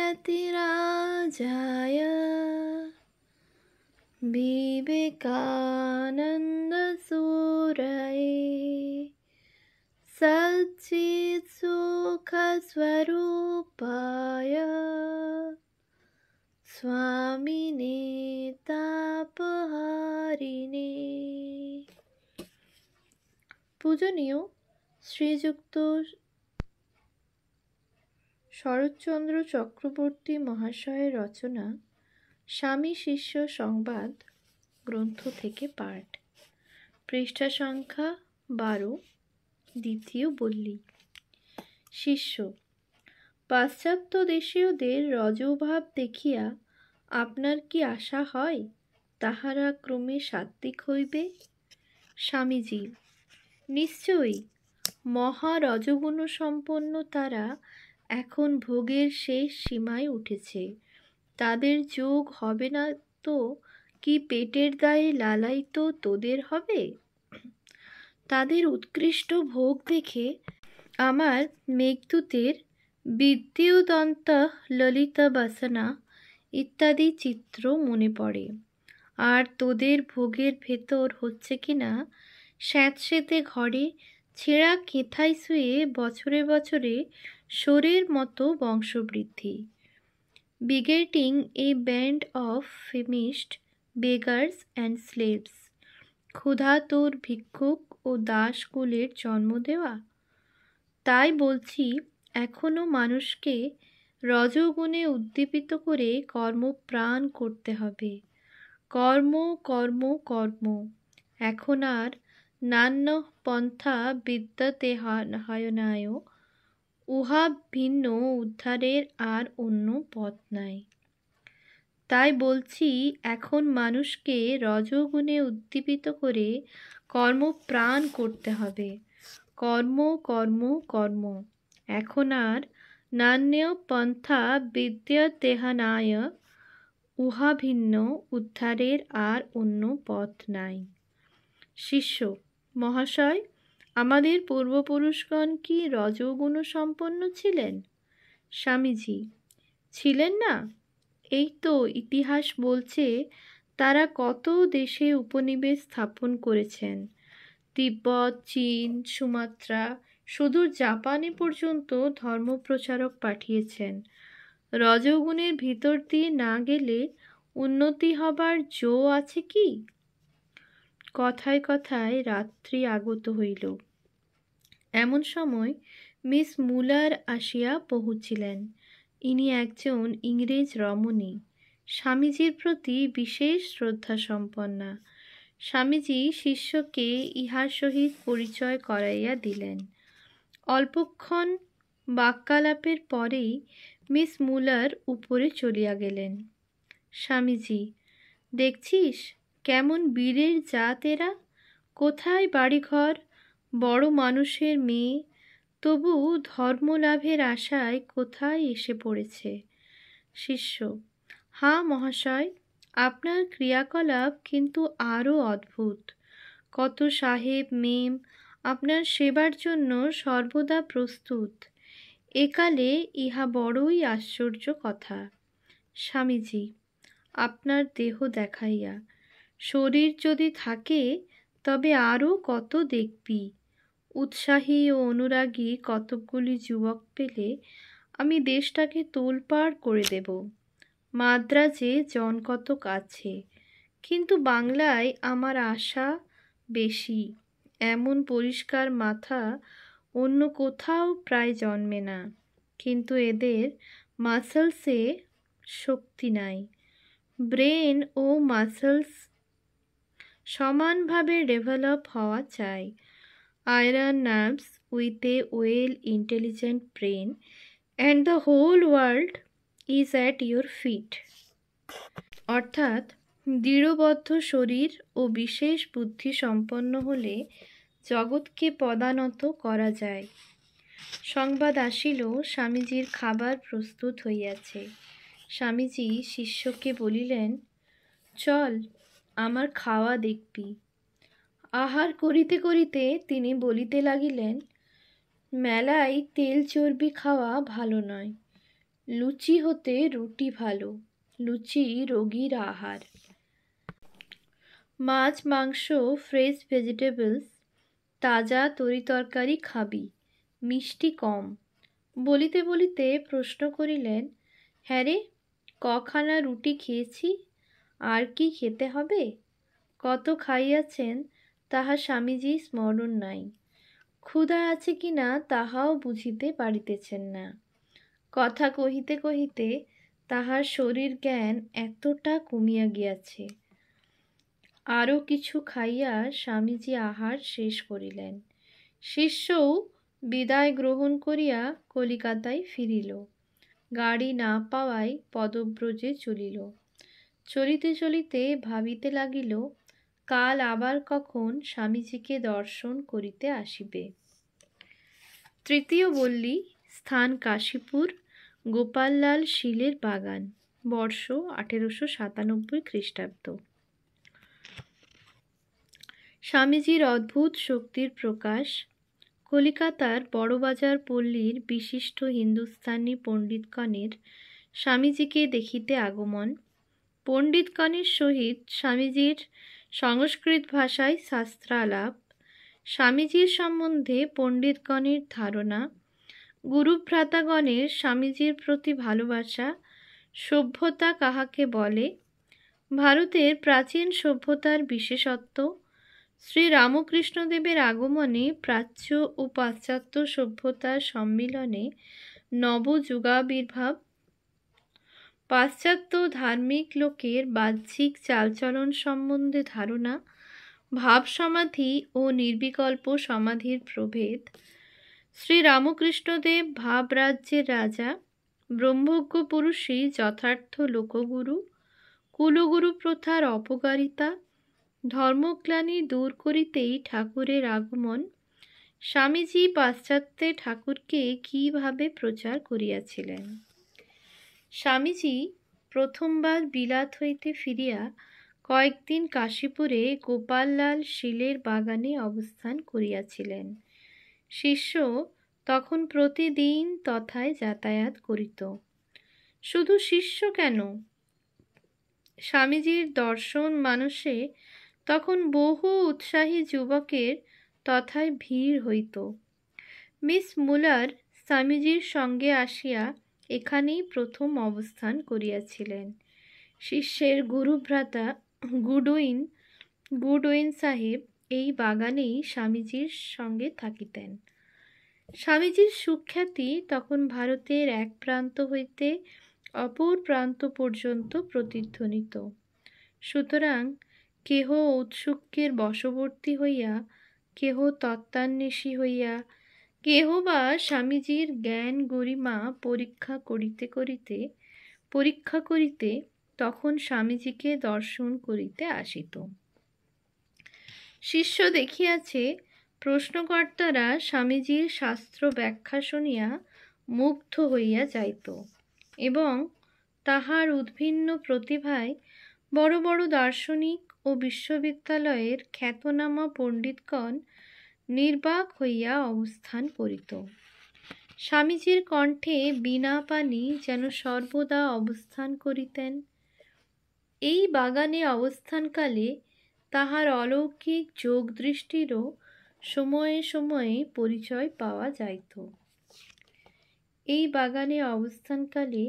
यतिराजाय विवेकानन्दसूरये सच्चित्सुखस्वरूपाय स्वामिने तापहारिणे। পূজনীয় শ্রীযুক্ত শরৎচন্দ্র চক্রবর্তী মহাশয়ের রচনা স্বামী শিষ্য সংবাদ গ্রন্থ থেকে পাঠ, পৃষ্ঠা সংখ্যা 12, দ্বিতীয় বল্লী। শিষ্য: পাশ্চাত্য দেশীয়দের রজোভাব দেখিয়া আপনার কি আশা হয় তাহারা ক্রমে সাত্ত্বিক হইবে? স্বামীজি: নিশ্চয়ই। মহা রজগুণ সম্পন্ন তারা এখন ভোগের শেষ সীমায় উঠেছে। তাদের যোগ হবে না তো কি পেটের দায়ে লালাই তো তোদের হবে? তাদের উৎকৃষ্ট ভোগ দেখে আমার মেঘদূতের বিদ্যুদন্তঃ ললিতা বাসনা ইত্যাদি চিত্র মনে পড়ে। আর তোদের ভোগের ভেতর হচ্ছে কিনা স্যাঁতসেঁতে ঘরে ছেঁড়া কেথায় শুয়ে বছরে বছরে শোরের মতো বংশবৃদ্ধি। begetting a band of famished beggars and slaves, ক্ষুধাতুর ভিক্ষুক ও দাসকুলের জন্ম দেওয়া। তাই বলছি, এখনো মানুষকে রজগুণে উদ্দীপিত করে কর্মপ্রাণ করতে হবে। কর্ম কর্ম কর্ম। এখন আর নান্য পন্থা বিদ্যতে হায়নায়, উহা ভিন্ন উদ্ধারের আর অন্য পথ নাই। তাই বলছি, এখন মানুষকে রজগুণে উদ্দীপিত করে কর্মপ্রাণ করতে হবে। কর্ম কর্ম কর্ম। এখন আর নান্য পন্থা বিদ্যতেহানায়, উহা ভিন্ন উদ্ধারের আর অন্য পথ নাই। শিষ্য: মহাশয়, আমাদের পূর্বপুরুষগণ কি রজগুণ সম্পন্ন ছিলেন? স্বামীজি: ছিলেন না? এই তো ইতিহাস বলছে তারা কত দেশে উপনিবেশ স্থাপন করেছেন। তিব্বত, চীন, সুমাত্রা, সুদূর জাপানে পর্যন্ত ধর্মপ্রচারক পাঠিয়েছেন। রজগুণের ভিতর দিয়ে না গেলে উন্নতি হবার জো আছে কি? কথায় কথায় রাত্রি আগত হইল। এমন সময় মিস মুলার আসিয়া পৌঁছিলেন। ইনি একজন ইংরেজ রমণী, স্বামীজির প্রতি বিশেষ শ্রদ্ধাসম্পন্না। স্বামীজি শিষ্যকে ইহার সহিত পরিচয় করাইয়া দিলেন। অল্পক্ষণ বাক্যালাপের পরেই মিস মুলার উপরে চলিয়া গেলেন। স্বামীজি: দেখছিস কেমন বীরের জাত এরা, কোথায় বাড়িঘর, বড় মানুষের মেয়ে, তবু ধর্মলাভের আশায় কোথায় এসে পড়েছে। শিষ্য: হাঁ মহাশয়, আপনার ক্রিয়াকলাপ কিন্তু আরও অদ্ভুত। কত সাহেব মেম আপনার সেবার জন্য সর্বদা প্রস্তুত। একালে ইহা বড়ই আশ্চর্য কথা। স্বামীজি: আপনার দেহ দেখাইয়া, শরীর যদি থাকে তবে আরও কত দেখবি। উৎসাহী ও অনুরাগী কতকগুলি যুবক পেলে আমি দেশটাকে তোলপাড় করে দেব। মাদ্রাজে জন কতক আছে, কিন্তু বাংলায় আমার আশা বেশি। এমন পরিষ্কার মাথা অন্য কোথাও প্রায় জন্মে না, কিন্তু এদের মাসলসে শক্তি নাই। ব্রেন ও মাসলস সমানভাবে ডেভেলপ হওয়া চাই। Iron nerves with a well intelligent brain and the whole world is at your feet. অর্থাৎ দৃঢ়বদ্ধ শরীর ও বিশেষ বুদ্ধি সম্পন্ন হলে জগৎকে পদানত করা যায়। সংবাদ আসিল, স্বামীজির খাবার প্রস্তুত হইয়াছে। স্বামীজি শিষ্যকে বলিলেন, চল আমার খাওয়া দেখবি। আহার করিতে করিতে তিনি বলিতে লাগিলেন, মেলায় তেল চর্বি খাওয়া ভালো নয়। লুচি হতে রুটি ভালো, লুচি রোগীর আহার। মাছ মাংস, ফ্রেশ ভেজিটেবলস, তাজা তরিতরকারি খাবি, মিষ্টি কম। বলিতে বলিতে প্রশ্ন করিলেন, হ্যাঁ রে, কখানা রুটি খেয়েছি, আর কি খেতে হবে? কত খাইয়াছেন তাহা স্বামীজি স্মরণ নাই। ক্ষুধা আছে কিনা তাহাও বুঝিতে পারিতেছেন না। কথা কহিতে কহিতে তাহার শরীর জ্ঞান এতটা কমিয়া গিয়াছে। আরও কিছু খাইয়া স্বামীজি আহার শেষ করিলেন। শিষ্যও বিদায় গ্রহণ করিয়া কলিকাতায় ফিরিল। গাড়ি না পাওয়ায় পদব্রজে চলিল। চলিতে চলিতে ভাবিতে লাগিল, কাল আবার কখন স্বামীজিকে দর্শন করিতে আসিবে। তৃতীয় বল্লী, স্থান কাশীপুর, গোপাললাল শীলের বাগান, বর্ষ 1897 খ্রিস্টাব্দ। স্বামীজির অদ্ভুত শক্তির প্রকাশ। কলিকাতার বড়বাজার পল্লীর বিশিষ্ট হিন্দুস্থানি পণ্ডিতগণের স্বামীজিকে দেখিতে আগমন। পণ্ডিতগণের সহিত স্বামীজির সংস্কৃত ভাষায় শাস্ত্রালাপ। স্বামীজির সম্বন্ধে পণ্ডিতগণের ধারণা। গুরুভ্রাতাগণের স্বামীজির প্রতি ভালোবাসা। সভ্যতা কাহাকে বলে, ভারতের প্রাচীন সভ্যতার বিশেষত্ব। শ্রীরামকৃষ্ণদেবের আগমনে প্রাচ্য ও পাশ্চাত্য সভ্যতার সম্মিলনে নবযুগাবির্ভাব। পাশ্চাত্য ধার্মিক লোকের বাহ্যিক চালচলন সম্বন্ধে ধারণা। ভাব সমাধি ও নির্বিকল্প সমাধির প্রভেদ। শ্রীরামকৃষ্ণদেব ভাবরাজ্যের রাজা। ব্রহ্মজ্ঞ পুরুষই যথার্থ লোকগুরু। কুলগুরু প্রথার অপকারিতা। ধর্মগ্লানি দূর করিতেই ঠাকুরের আগমন। স্বামীজি পাশ্চাত্যে ঠাকুরকে কিভাবে প্রচার করিয়াছিলেন। স্বামীজি প্রথমবার বিলাত হইতে ফিরিয়া কয়েকদিন কাশীপুরে গোপাললাল শীলের বাগানে অবস্থান করিয়াছিলেন। শিষ্য তখন প্রতিদিন তথায় যাতায়াত করিত। শুধু শিষ্য কেন, স্বামীজির দর্শন মানসে তখন বহু উৎসাহী যুবকের তথায় ভিড় হইত। মিস মুলার স্বামীজির সঙ্গে আসিয়া এখানেই প্রথম অবস্থান করিয়াছিলেন। শিষ্যের গুরুভ্রাতা গুডউইন সাহেব এই বাগানেই স্বামীজির সঙ্গে থাকিতেন। স্বামীজির সুখ্যাতি তখন ভারতের এক প্রান্ত হইতে অপর প্রান্ত পর্যন্ত প্রতিধ্বনিত। সুতরাং কেহ ঔৎসুক্যের বশবর্তী হইয়া, কেহ তত্ত্বান্বেষী হইয়া, কেহ বা স্বামীজির জ্ঞান গরিমা পরীক্ষা করিতে তখন স্বামীজিকে দর্শন করিতে আসিত। শিষ্য দেখিয়াছে, প্রশ্নকর্তারা স্বামীজির শাস্ত্র ব্যাখ্যা শুনিয়া মুগ্ধ হইয়া যাইত এবং তাহার উদ্ভিন্ন প্রতিভায় বড় বড় দার্শনিক ও বিশ্ববিদ্যালয়ের খ্যাতনামা পণ্ডিতগণ নির্বাক হইয়া অবস্থান করিত। স্বামীজির কণ্ঠে বীণা পাণি যেন সর্বদা অবস্থান করিতেন। এই বাগানে অবস্থানকালে তাহার অলৌকিক যোগদৃষ্টিরও সময়ে সময়ে পরিচয় পাওয়া যাইত। এই বাগানে অবস্থানকালে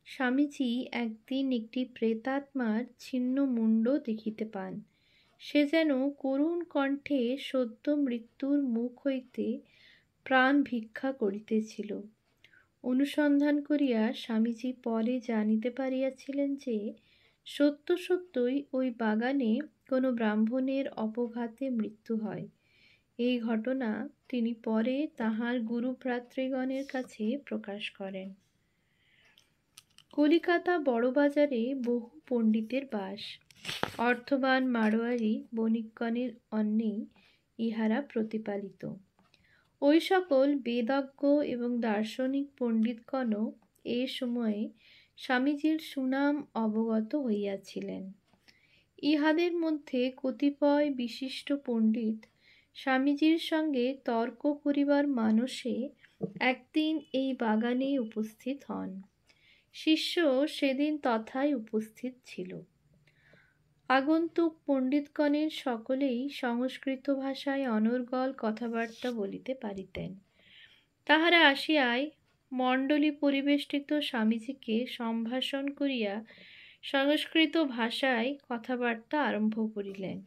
স্বামীজি একদিন একটি প্রেতাত্মার ছিন্ন মুণ্ড দেখিতে পান। সে যেন করুণ কণ্ঠে সদ্য মৃত্যুর মুখ হইতে প্রাণ ভিক্ষা করিতেছিল। অনুসন্ধান করিয়া স্বামীজি পরে জানিতে পারিয়াছিলেন যে সত্য সত্যই ওই বাগানে কোনো ব্রাহ্মণের অপঘাতে মৃত্যু হয়। এই ঘটনা তিনি পরে তাহার গুরুভ্রাতৃগণের কাছে প্রকাশ করেন। কলিকাতা বড়বাজারে বহু পণ্ডিতের বাস। অর্থবান মারোয়ারি বণিকগণের অন্নেই ইহারা প্রতিপালিত। ওই সকল বেদজ্ঞ এবং দার্শনিক পণ্ডিতগণও এ সময়ে স্বামীজির সুনাম অবগত হইয়াছিলেন। ইহাদের মধ্যে কতিপয় বিশিষ্ট পণ্ডিত স্বামীজির সঙ্গে তর্ক করিবার মানসে একদিন এই বাগানে উপস্থিত হন। শিষ্য সেদিন তথায় উপস্থিত ছিল। আগন্তুক পণ্ডিতগণের সকলেই সংস্কৃত ভাষায় অনর্গল কথাবার্তা বলিতে পারিতেন। তাহারা আসিয়াই মণ্ডলী পরিবেষ্টিত স্বামীজিকে সম্ভাষণ করিয়া সংস্কৃত ভাষায় কথাবার্তা আরম্ভ করিলেন।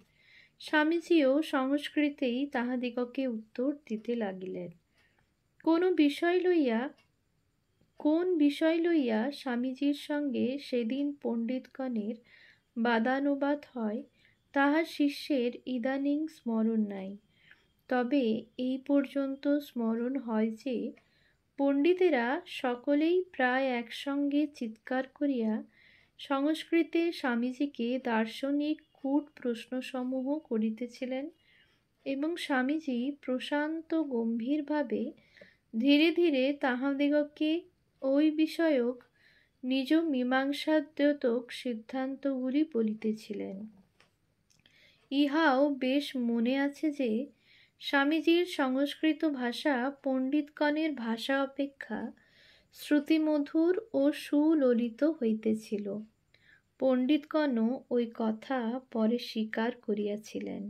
স্বামীজিও সংস্কৃতেই তাহাদিগকে উত্তর দিতে লাগিলেন। কোন বিষয় লইয়া স্বামীজির সঙ্গে সেদিন পণ্ডিতগণের বাদানুবাদ হয় তাহা শিষ্যের ইদানীং স্মরণ নাই। তবে এই পর্যন্ত স্মরণ হয় যে পণ্ডিতেরা সকলেই প্রায় একসঙ্গে চিৎকার করিয়া সংস্কৃতে স্বামীজিকে দার্শনিক কূট প্রশ্নসমূহ করিতেছিলেন এবং স্বামীজি প্রশান্ত গম্ভীরভাবে ধীরে ধীরে তাহাদিগকে ওই বিষয়ক নিজ মীমাংসাদ্যোতক সিদ্ধান্তগুলি বলিতেছিলেন। ইহাও বেশ মনে আছে যে স্বামীজির সংস্কৃত ভাষা পণ্ডিতগণের ভাষা অপেক্ষা শ্রুতিমধুর ও সুললিত হইতেছিল। পণ্ডিতগণও ওই কথা পরে স্বীকার করিয়াছিলেন।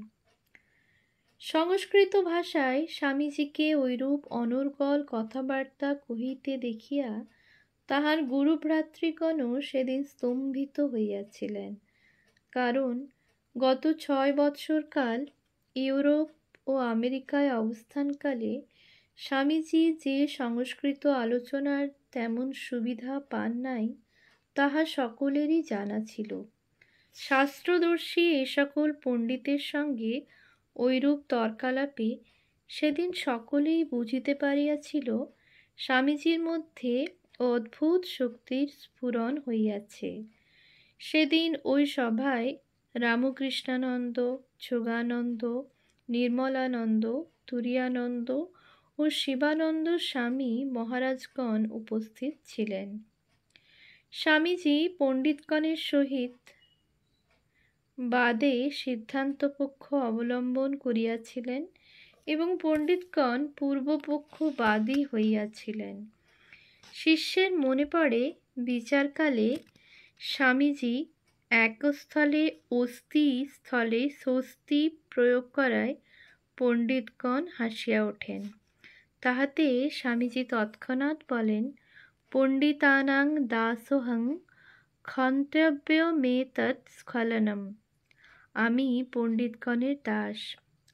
সংস্কৃত ভাষায় স্বামীজিকে ঐরূপ অনর্গল কথাবার্তা কহিতে দেখিয়া তাহার গুরুভ্রাতৃগণও সেদিন স্তম্ভিত হইয়াছিলেন। কারণ গত 6 বৎসরকাল ইউরোপ ও আমেরিকায় অবস্থানকালে স্বামীজি যে সংস্কৃত আলোচনার তেমন সুবিধা পান নাই তাহা সকলেরই জানা ছিল। শাস্ত্রদর্শী এ সকল পণ্ডিতের সঙ্গে ঐরূপ তর্কালাপে সেদিন সকলেই বুঝিতে পারিয়াছিল স্বামীজির মধ্যে অদ্ভুত শক্তির স্ফুরণ হইয়াছে। সেদিন ওই সভায় রামকৃষ্ণানন্দ, যোগানন্দ, নির্মলানন্দ, তুরীয়ানন্দ ও শিবানন্দ স্বামী মহারাজগণ উপস্থিত ছিলেন। স্বামীজি পণ্ডিতগণের সহিত বাদে সিদ্ধান্তপক্ষ অবলম্বন করিয়াছিলেন এবং পণ্ডিতগণ পূর্বপক্ষবাদী হইয়াছিলেন। শিষ্যের মনে পড়ে বিচারকালে স্বামীজি একস্থলে অস্তি স্থলে স্বস্তি প্রয়োগ করায় পণ্ডিতগণ হাসিয়া ওঠেন। তাহাতে স্বামীজি তৎক্ষণাৎ বলেন, পণ্ডিতানাং দাসোহং ক্ষন্তব্যমেতৎ স্খলনম। আমি পণ্ডিতগণের দাস,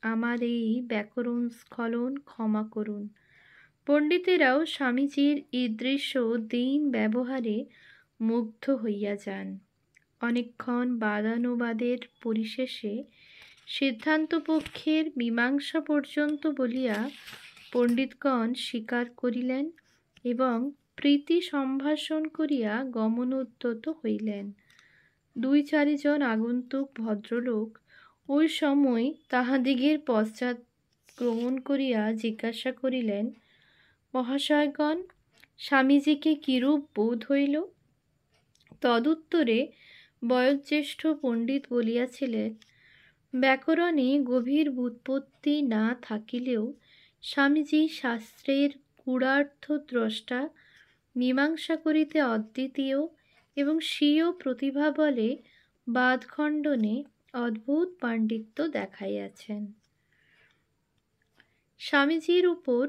আমার এই ব্যাকরণ স্খলন ক্ষমা করুন। পণ্ডিতেরাও স্বামীজির ঈদৃশ দীন ব্যবহারে মুগ্ধ হইয়া যান। অনেকক্ষণ বাদানুবাদের পরিশেষে সিদ্ধান্তপক্ষের মীমাংসা পর্যন্ত বলিয়া পণ্ডিতগণ স্বীকার করিলেন এবং প্রীতি সম্ভাষণ করিয়া গমনোদ্যত হইলেন। 2-4 জন আগন্তুক ভদ্রলোক ওই সময় তাহাদিগের পশ্চাৎ গমন করিয়া জিজ্ঞাসা করিলেন, মহাশয়গণ, স্বামীজিকে কিরূপ বোধ হইল? তদুত্তরে বয়োজ্যেষ্ঠ পণ্ডিত বলিয়াছিলেন, ব্যাকরণে গভীর ব্যুৎপত্তি না থাকিলেও স্বামীজি শাস্ত্রের গূঢ়ার্থ দ্রষ্টা, মীমাংসা করিতে অদ্বিতীয় এবং স্বীয় প্রতিভা বলে বাদখণ্ডনে অদ্ভুত পাণ্ডিত্য দেখাইয়াছেন। স্বামীজির উপর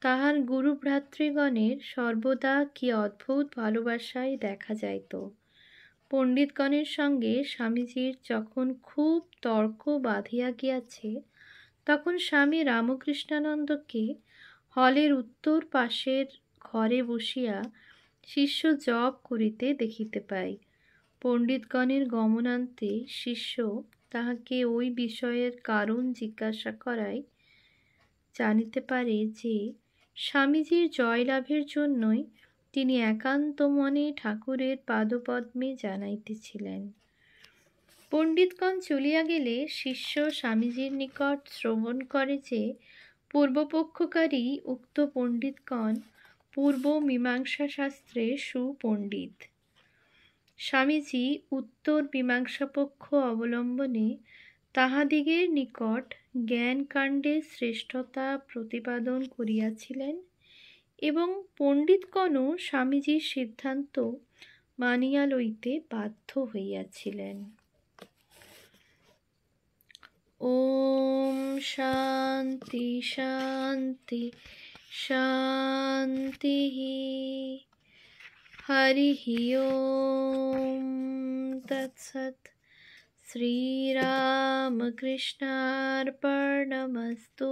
তাহার গুরুভ্রাতৃগণের সর্বদা কি অদ্ভুত ভালোবাসাই দেখা যাইত। পণ্ডিতগণের সঙ্গে স্বামীজির যখন খুব তর্ক বাধিয়া গিয়াছে, তখন স্বামী রামকৃষ্ণানন্দকে হলের উত্তর পাশের ঘরে বসিয়া শিষ্য জপ করিতে দেখিতে পাই। পণ্ডিতগণের গমনান্তে শিষ্য তাহাকে ওই বিষয়ের কারণ জিজ্ঞাসা করায় জানিতে পারে যে স্বামীজির জয়লাভের জন্যই তিনি একান্ত মনে ঠাকুরের পাদপদ্মে জানাইতেছিলেন। পণ্ডিতগণ চলিয়া গেলে শিষ্য স্বামীজির নিকট শ্রবণ করে যে পূর্বপক্ষকারী উক্ত পণ্ডিতগণ পূর্ব মীমাংসা শাস্ত্রে সুপণ্ডিত। স্বামীজি উত্তর মীমাংসাপক্ষ অবলম্বনে তাহাদিগের নিকট জ্ঞানকাণ্ডের শ্রেষ্ঠতা প্রতিপাদন করিয়াছিলেন এবং পণ্ডিতগণও স্বামীজির সিদ্ধান্ত মানিয়া লইতে বাধ্য হইয়াছিলেন। ওম শান্তি শান্তি শান্তি। হরি ওম তৎসৎ। শ্রীরামকৃষ্ণার্পণমস্তু।